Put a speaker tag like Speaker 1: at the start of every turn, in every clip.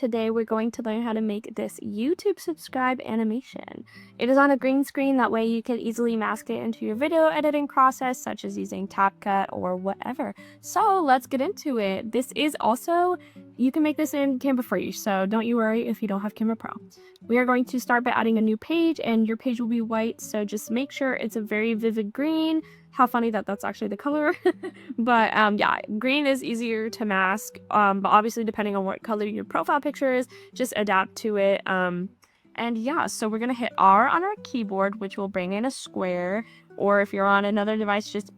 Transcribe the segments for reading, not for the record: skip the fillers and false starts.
Speaker 1: Today we're going to learn how to make this YouTube subscribe animation. It is on a green screen, that way you can easily mask it into your video editing process, such as using CapCut or whatever. So let's get into it. This is also, you can make this in Canva free, so don't you worry if you don't have Canva Pro. We are going to start by adding a new page, and your page will be white, so just make sure it's a very vivid green. How funny that that's actually the color. But yeah, green is easier to mask, but obviously depending on what color your profile picture is, just adapt to it. And yeah, so we're gonna hit R on our keyboard, which will bring in a square, or if you're on another device, just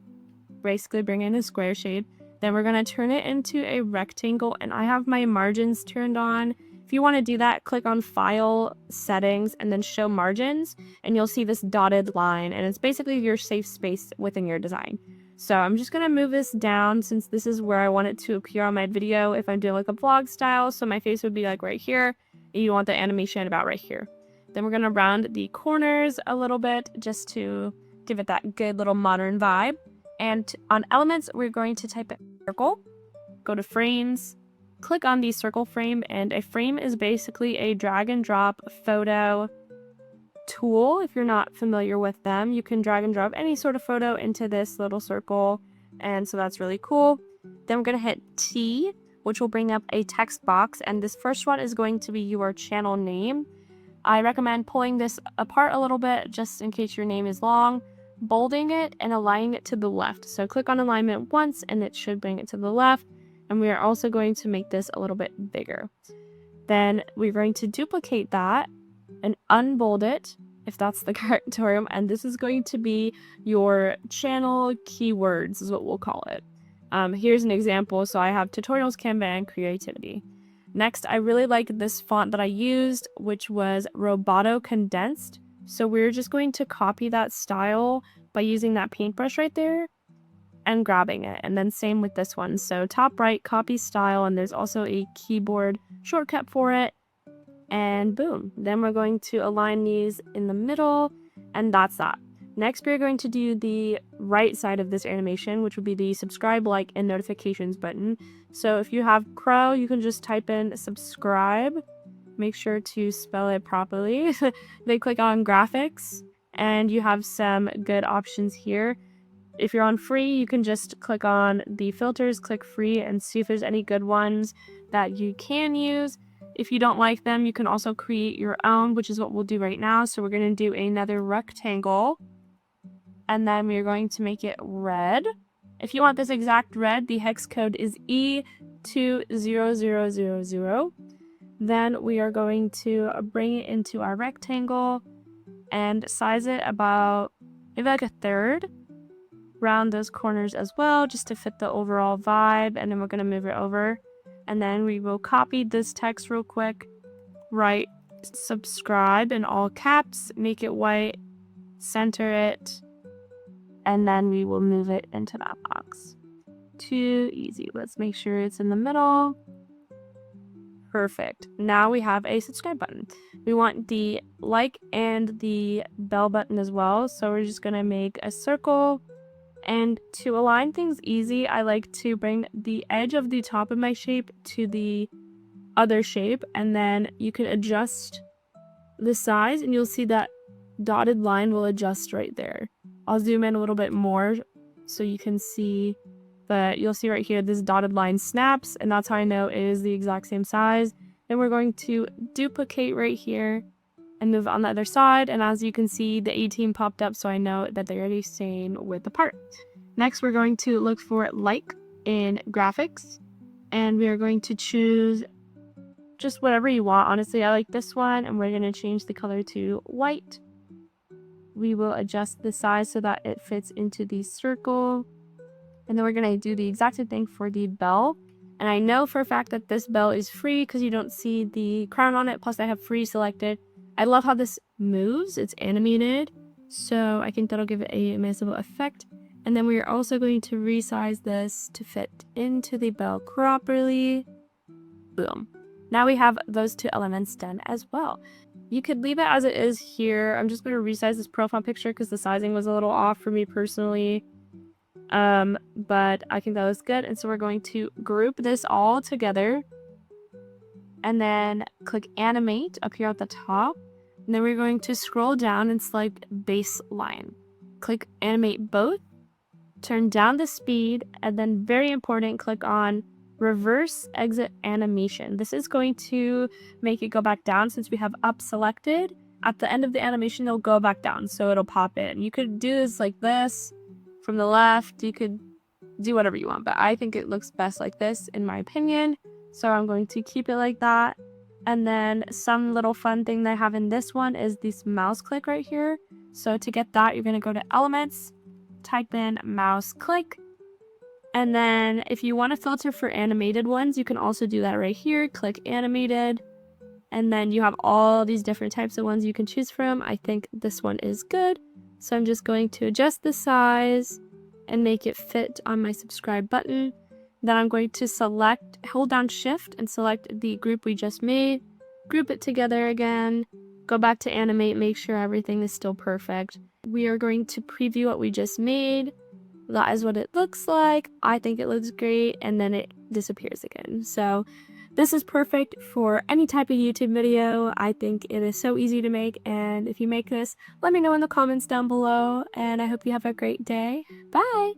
Speaker 1: basically bring in a square shape. Then we're gonna turn it into a rectangle, and I have my margins turned on. If you want to do that, click on File, Settings, and then Show Margins, and you'll see this dotted line, and it's basically your safe space within your design. So I'm just going to move this down, since this is where I want it to appear on my video if I'm doing like a vlog style, so my face would be like right here, and you want the animation about right here. Then we're going to round the corners a little bit, just to give it that good little modern vibe. And on elements, we're going to type in circle, go to frames, click on the circle frame, and a frame is basically a drag and drop photo tool. If you're not familiar with them, you can drag and drop any sort of photo into this little circle, and so that's really cool. Then we're going to hit T, which will bring up a text box, and this first one is going to be your channel name. I recommend pulling this apart a little bit just in case your name is long, bolding it, and aligning it to the left. So click on alignment once and it should bring it to the left. And we are also going to make this a little bit bigger. Then we're going to duplicate that and unbold it, if that's the correct term, and this is going to be your channel keywords, is what we'll call it. Here's an example. So I have tutorials, Canva, and creativity. Next, I really like this font that I used, which was Roboto Condensed. So we're just going to copy that style by using that paintbrush right there and grabbing it, and then same with this one. So top right, copy style, and there's also a keyboard shortcut for it, and boom. Then we're going to align these in the middle, and that's that. Next, we're going to do the right side of this animation, which would be the subscribe, like, and notifications button. So if you have Crow, you can just type in subscribe. Make sure to spell it properly. Then click on graphics, and you have some good options here. If you're on free, you can just click on the filters, click free, and see if there's any good ones that you can use. If you don't like them, you can also create your own, which is what we'll do right now. So we're going to do another rectangle, and then we're going to make it red. If you want this exact red, the hex code is E20000. Then we are going to bring it into our rectangle and size it about maybe like a third. Round those corners as well, just to fit the overall vibe, and then we're going to move it over, and then we will copy this text real quick, write subscribe in all caps, make it white, center it, and then we will move it into that box. Too easy. Let's make sure it's in the middle. Perfect. Now we have a subscribe button. We want the like and the bell button as well, so we're just going to make a circle. And to align things easy, I like to bring the edge of the top of my shape to the other shape, and then you can adjust the size, and you'll see that dotted line will adjust right there. I'll zoom in a little bit more so you can see, but you'll see right here this dotted line snaps, and that's how I know it is the exact same size. Then we're going to duplicate right here and move on the other side, and as you can see, the 18 popped up, so I know that they're the same width apart. Next, we're going to look for like in graphics, and we are going to choose just whatever you want. Honestly, I like this one, and we're going to change the color to white. We will adjust the size so that it fits into the circle, and then we're going to do the exact same thing for the bell. And I know for a fact that this bell is free because you don't see the crown on it, plus I have free selected. I love how this moves. It's animated, so I think that'll give it a massive effect. And then we are also going to resize this to fit into the bell properly. Boom. Now we have those two elements done as well. You could leave it as it is here. I'm just going to resize this profile picture because the sizing was a little off for me personally. But I think that was good. And so we're going to group this all together. and then click animate up here at the top. And then we're going to scroll down and select baseline. Click animate both, turn down the speed, and then very important, click on reverse exit animation. This is going to make it go back down since we have up selected. At the end of the animation, it'll go back down, so it'll pop in. You could do this like this from the left. You could do whatever you want, but I think it looks best like this in my opinion. So I'm going to keep it like that. And then some little fun thing that I have in this one is this mouse click right here. So to get that, you're going to go to elements, type in mouse click. And then if you want to filter for animated ones, you can also do that right here. Click animated. And then you have all these different types of ones you can choose from. I think this one is good. So I'm just going to adjust the size and make it fit on my subscribe button. Then I'm going to hold down shift and select the group we just made, group it together again, go back to animate, make sure everything is still perfect. We are going to preview what we just made. That is what it looks like. I think it looks great, and then it disappears again. So this is perfect for any type of YouTube video. I think it is so easy to make, and if you make this, let me know in the comments down below, and I hope you have a great day. Bye!